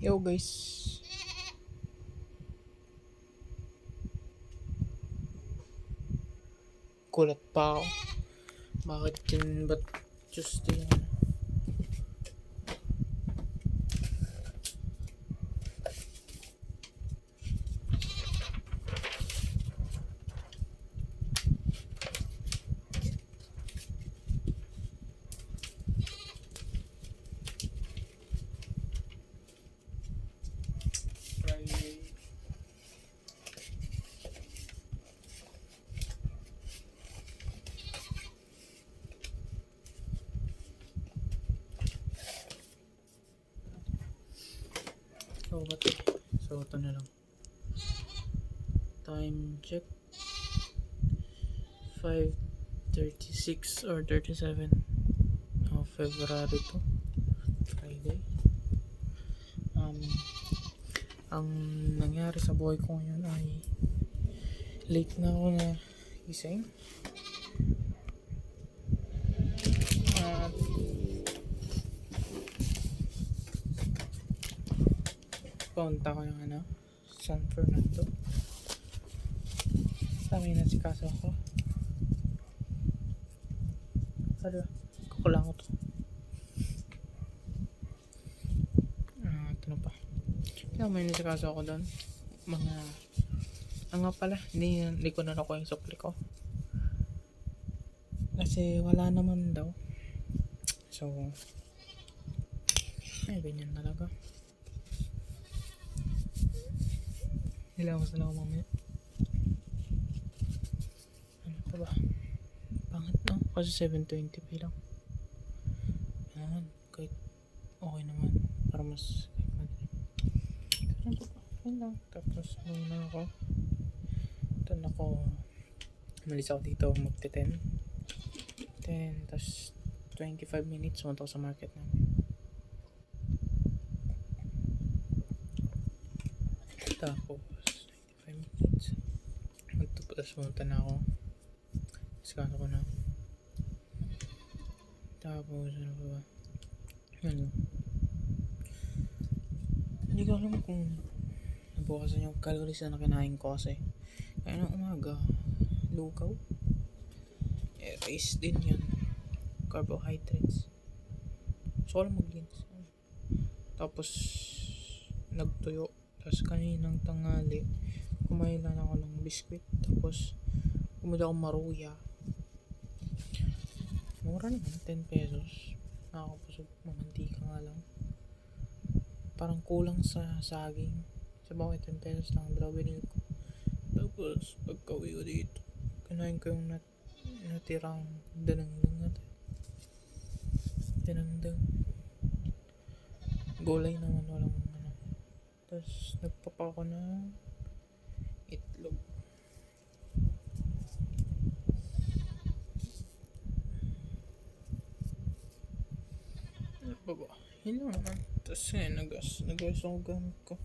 Yo guys, kulat pa ako. Bakit yun ba't Tuesday yung Friday? So ba't so ito na lang. Time check 5:36 or 37 of February to Friday. Ang nangyari sa buhay ko ngayon ay late na ako na gising. At paunta ko yung San Fernando. May nasikaso ako. Kukulang ko to. Ito na pa. Kaya may nasikaso ako doon. Nga pala, hindi ko na nakuha yung sukli ko. Kasi wala naman daw. So, ay, ganyan talaga. Nilawas na ako mamaya. Ano pa ba? Pangit no? Kasi 720p lang. Yan, kahit okay naman. Para mas ano pa ba? Yan lang. Tapos muna ako. Doon ako umalis ako dito magte-10. Tapos 25 minutes pumunta ako sa market namin. Tapos 25 minutes tapos pumunta na ako. Discount ko na. Tapos ano ba? Hindi ko alam kung nabukasan yung calories na kinain ko kasi kaya ng umaga lugaw, rice din yun, carbohydrates. So alam maglinis. Tapos nagtuyo. Tapos kaninang tanghali kumain lang ako ng biskwit. Tapos bumili ako maruya. Mura naman, 10 pesos. Nakakapusog, mamantika nga lang. Parang kulang sa saging. Sa bakit 10 pesos lang, dalawa binili ko. Tapos pagka-uwi ko dito, kinain ko yung natirang danangdang natin. Danangdang. Gulay naman, walang Tapos nagpapa ako ng itlog. Ano ba ba? Yun lang naman. Tapos ngayon nag-gas ako gamit ko.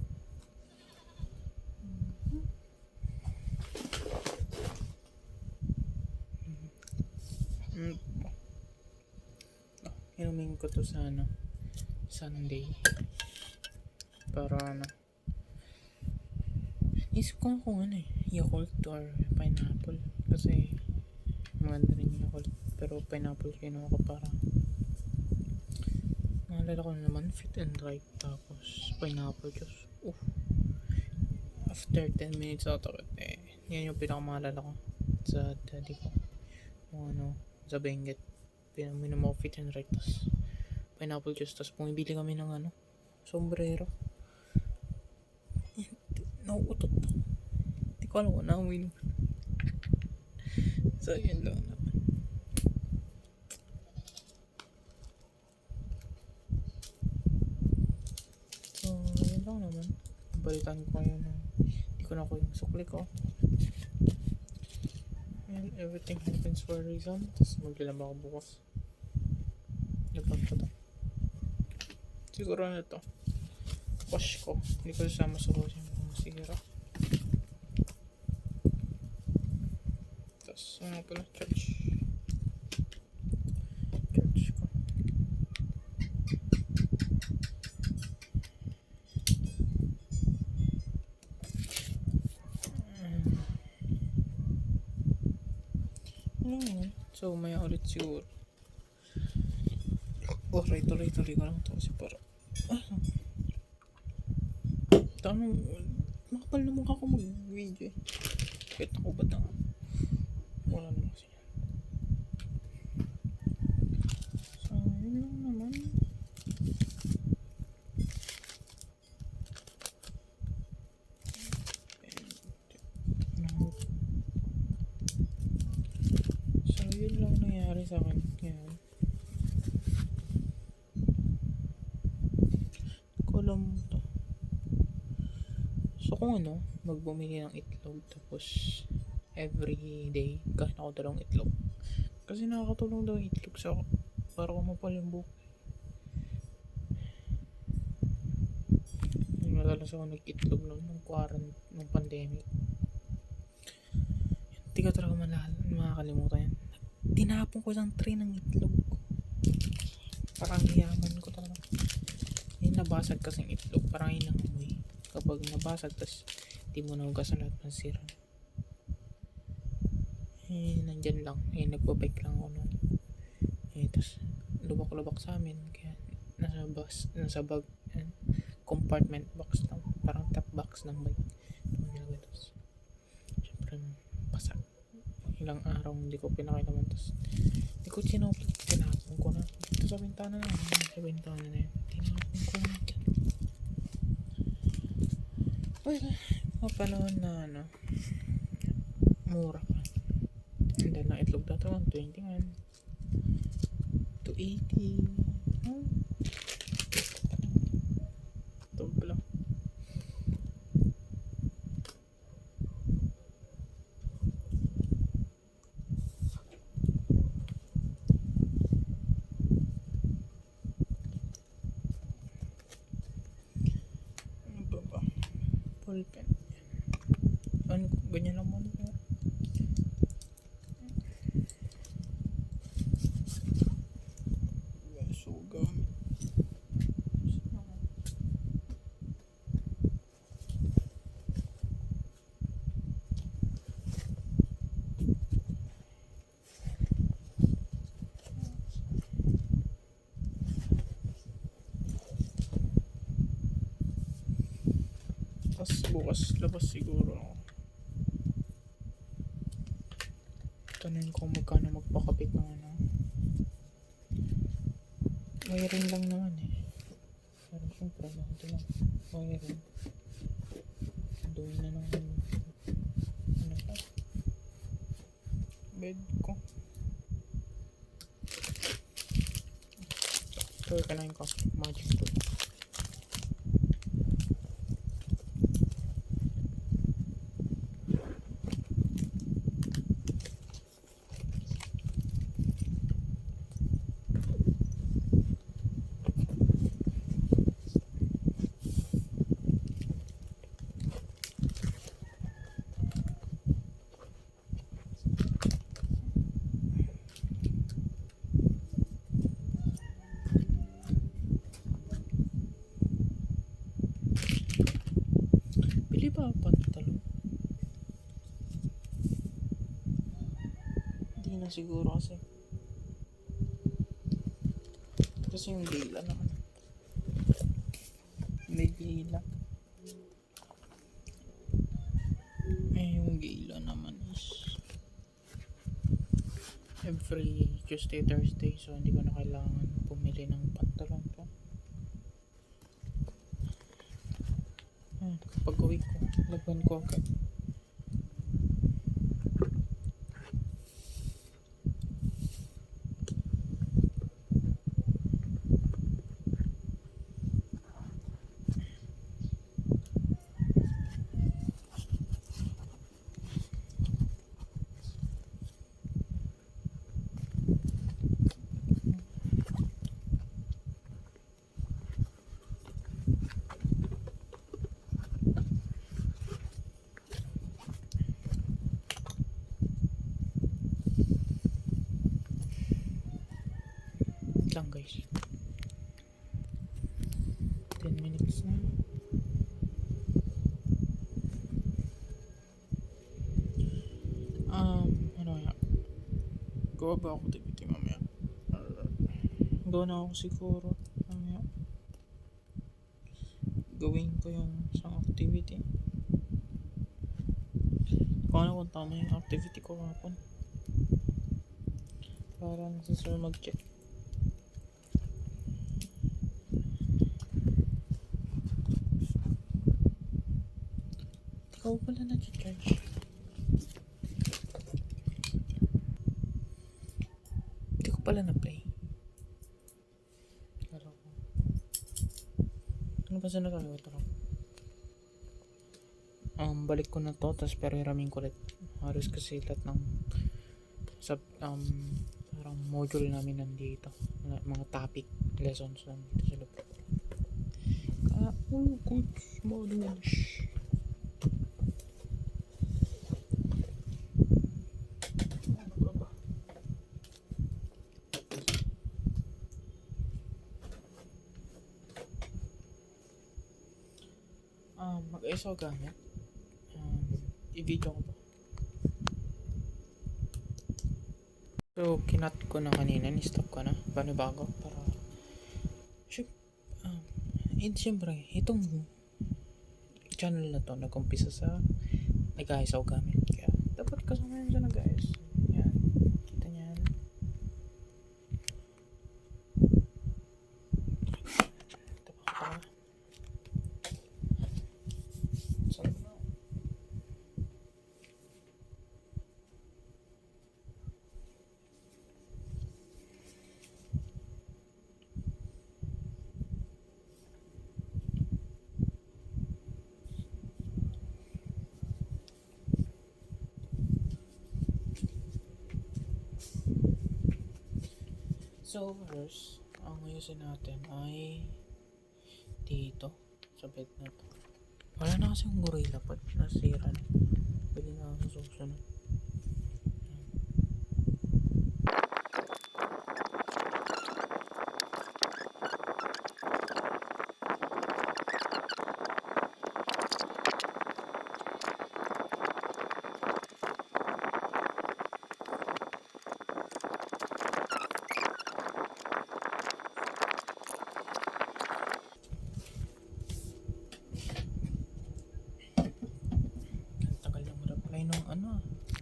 Inumin ko to sa Sunday. Para isip ko kung Yakult or pineapple. Kasi maganda rin yung Yakult. Pero pineapple kinuha ko para naalala ko naman fit and right. Tapos pineapple juice. After 10 minutes out of it, yan yung pinakamaalala ko sa daddy ko. Yung sa Benguet. Pinaminom ako fit and right. Tapos pineapple juice. Tapos pumibili kami ng sombrero. Nauutot to. Hindi ko alam kung nauminom. So yun lang naman. So yun lang naman. Balitan ko yun. Hindi ko na ako yung sukli ko. And everything happens for a reason. Tapos maglalaba ako bukas. Lapag ko to. Siguro na to. Wash ko. Hindi ko sasama sa wash yung masira. Tapos pala charge ko. So, maya ulit siguro. Okay, tuloy-tuloy ko lang ito kasi para... Tanong, makapal na mukha ko mag-video eh. Kahit ako ba na? Wala naman kasi yan. So, yun lang naman. So, yun lang nangyari sa akin ngayon. Kulang to. So, kung ano, magbumili ng itlog tapos every day kahit ako dalawang itlog. Kasi nakakatulong daw yung itlog sa para kumapal yung buhok. Madalas ako nag-itlog nung nung pandemic. Hindi ko talaga makakalimutan yan. Tinapon ko isang tray ng itlog. Parang yaman ko talaga. Yung nabasag kasing itlog, parang yun ang amoy. Kapag nabasag, tas di mo nahugasan lahat ng sira. Nandyan lang. Nagbabike lang ako nun. Tas lubak-lubak sa amin. Kaya nasa bag, compartment box lang. Parang top box ng bike. Tapos, syempre, pasak. Ilang araw hindi ko pinakilaman. Tapos, hindi ko tinapon ko na. Ito sa bintana na. Sa bintana na yun. Tinapon ko na. Well, panahon na mura pa. And then, ang itlog dito, 120 280. Ito pala. Ano ba? Pulpen. Ano, ganyan lang muna po. Gamit. Tapos bukas labas siguro ako. Tanungin ko magkano magpakapit ng ano. Wiring lang naman eh. Pero syempre, ito lang. Wiring. Doon na ng ano pa. Bed ko. Ito, kanain ko. Magic tool. Bili ba pantalon? Hindi na siguro kasi. Kasi yung gila naman. May gila. Yung gila naman is every Tuesday, Thursday. So hindi ko na kailangan pumili ng pantalon ko. Kapag uwi ko, lagyan ko agad. Lang guys, 10 minutes na. Ano kaya Gawa ba ako activity mamaya? Gawa na ako siguro mamaya. Gawin ko yung isang activity. Kung ano kung tama yung activity ko kapon. Para nasa sir mag-check. Ikaw pala na-charge. Hindi ko pala na-play. Laro ko. Ano ba sa nagagawa ito lang? Balik ko na to, tapos pero hiramin ko ulit. Halos kasi lahat ng parang module namin nandito. Mga topic lessons nandito sa loob. Kaya, good morning English. Mag-ayos ako gamit. I-video ko pa. So, kinat ko na kanina, ni-stop ko na. Bago para siyempre, itong channel na to nag-umpisa sa nag-ayos ako gamit. Kaya, dapat kasama yun sa nag-ayos. Yan. Kita niyan. Ito pa. So first, ang ayusin natin ay dito sa bed na to. Wala na kasi yung gorilla pad, nasira na. Pwede na ako susunod.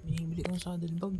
Binibili kong saddle bag.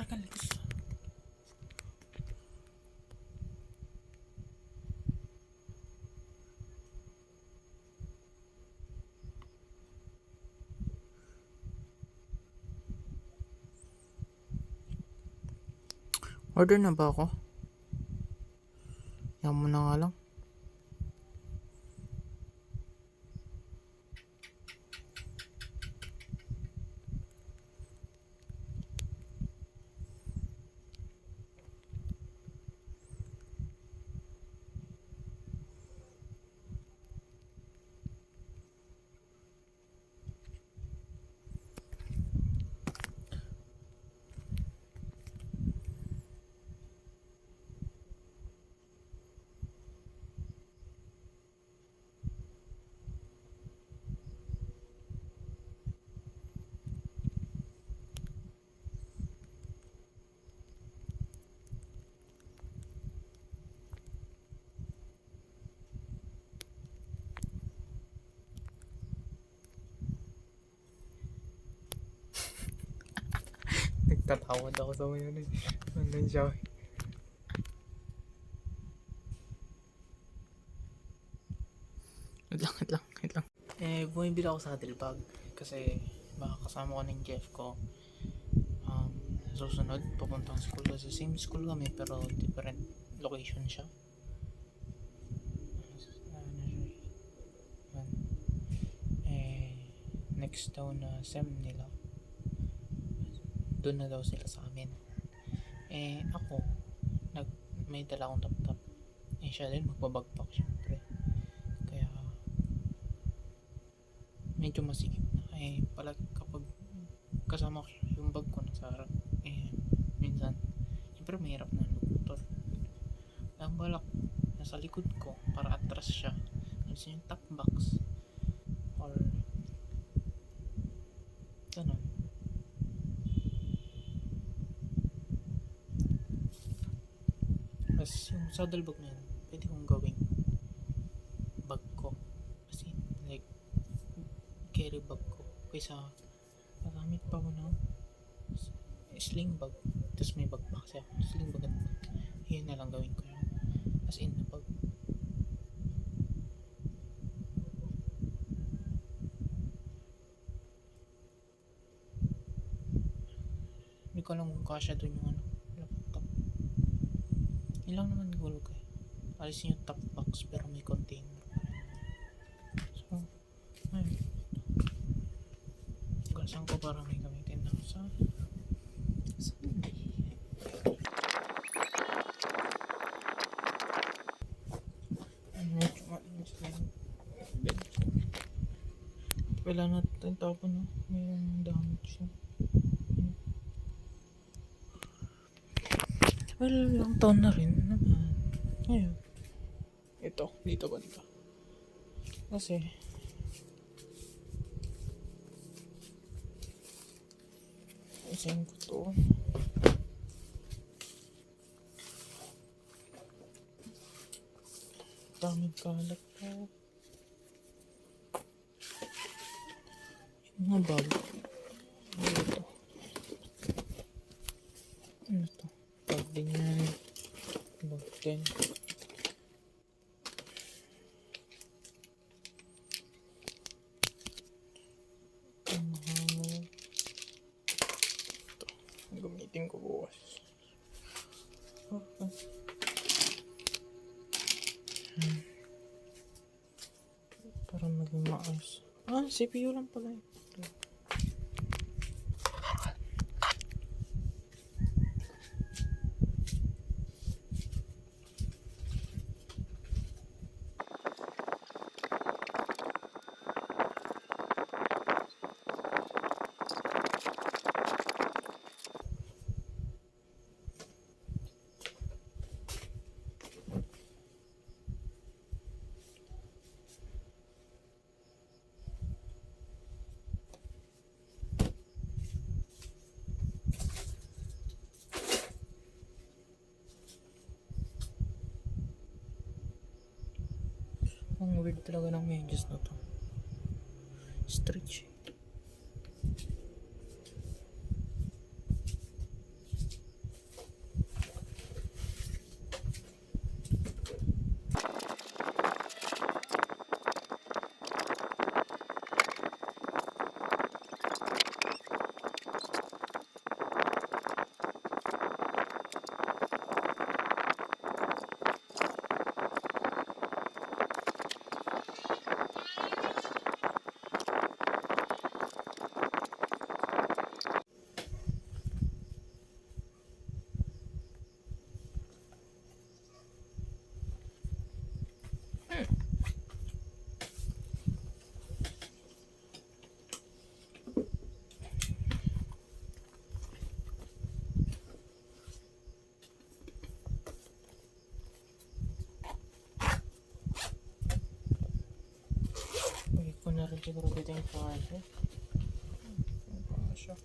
Tagal gusto. Order na ba ako? Yan mo na nga lang. Nagtatawad ako sa mga yun. Nandun siya. Wait lang. Bumibili ako sa saddle bag. Kasi baka kasama ko ng Jeff ko. Susunod, papuntang school. Kasi same school kami pero different location siya. next daw na sem nila, doon na daw sila sa amin. Eh ako, may dala akong laptop. Eh siya din magbabagpak syempre. Kaya medyo masikip na. Eh pala kapag kasama ko yung bag ko nasa harap, eh minsan syempre mahirap na magmotor. Ang balak nasa likod ko para atras siya. Kasi yung top box or ganun. Tapos yung saddle bag na yun, pwede kong gawing bag ko. Kasi like carry bag ko. Kaysa magamit pa mo ng sling bag. Tapos may bag pa kasi ako. Sling bag at bag. Yun na lang gawin ko yun. As in na bag. Hindi ko alam kung kasya dun yung laptop. Yun lang naman gulog eh. Alisin yung top box pero may container. So, ayun. Gasan ko para may gamitin na sa Sunday. Medyo malinis na yung bed ko. Wala natin tapon no? May damage na. Well, ilang taon na rin naman. Ngayon, ito, dito banda. Kasi, isayin ko to. Daming kalat po. Yung mga bag. Ano to? Ano to? Bag din yan. Bag din. Ito. Gamitin ko bukas. Okay. Para maging maayos. CPU lang pala eh. Ang weird talaga ng medyas na to. Stretch. Pwede ko na rin siguro dito yung charger. Ano pa siya?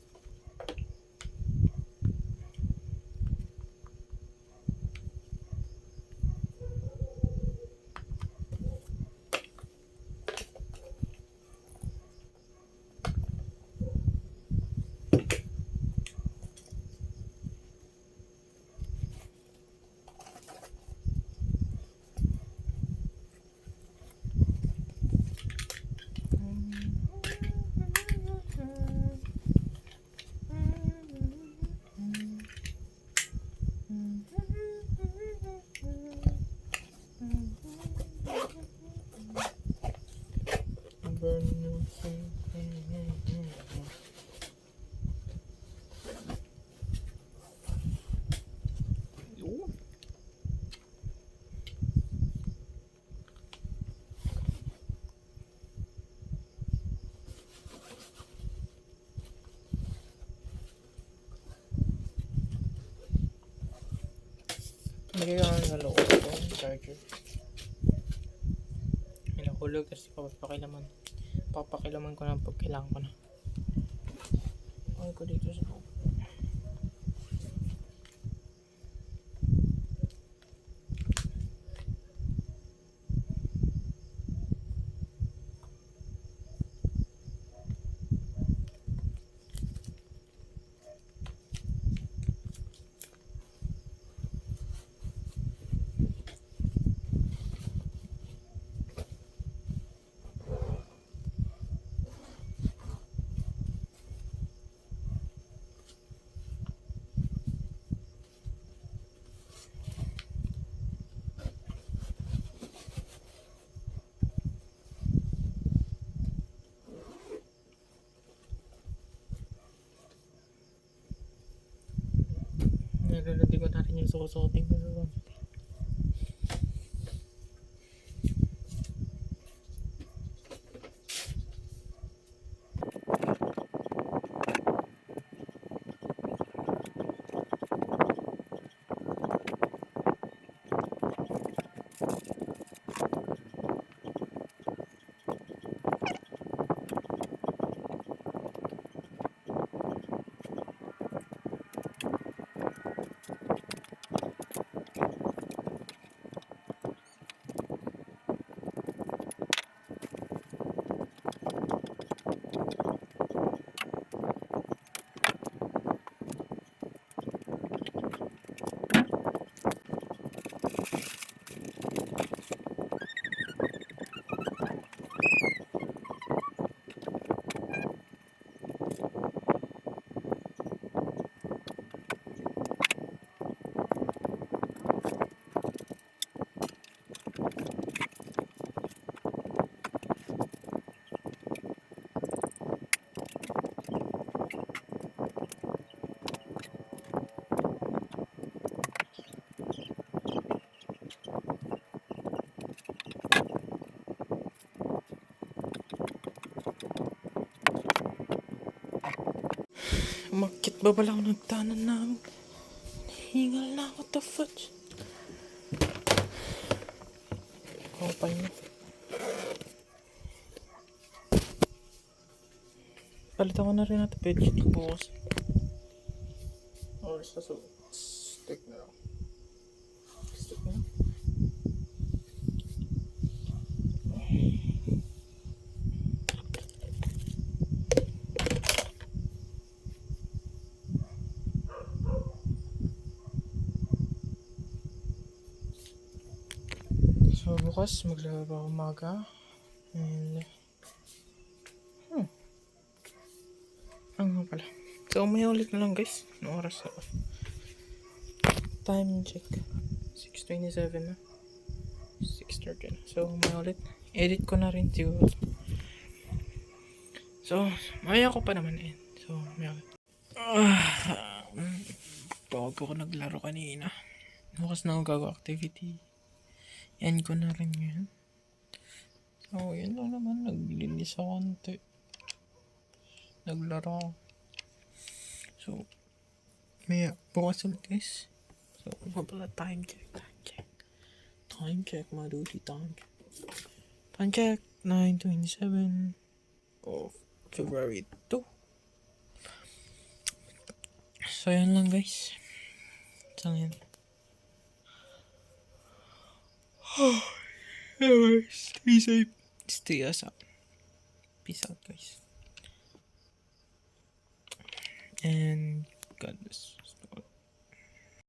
Burn Lagay ko lang sa loob ko yung charger. Hinahulog kasi papakilaman ko na pag kailangan ko na. Okay ko dito sa loob. Nilaladig ko na rin yung sukusuting ko doon. Umakit ba pala ako nagtanan namin? Hingal na, what the fudge? Kapal na. Palitan ko na rin natin bedsheet ko bukas. Or sa stick na lang. Stick na lang. So bukas maglaba ako umaga. And ano pala. So may ulit na lang guys. Anong oras na? Time check. 6:27 na. 6:30 na. So may ulit. Edit ko na rin siguro. So maya ko pa naman eh. So may ulit. Bago ko naglaro kanina. Bukas na ako gagawa activity. End ko na rin yun. So yun lang naman. Naglinis ako konti. Naglaro ako. So maya bukas ulit guys. So pala time check. Time check my duty time. Time check 9:27 of February 2. So yan lang guys. So yan. Stay safe. Stay us up. Peace out guys. And God bless.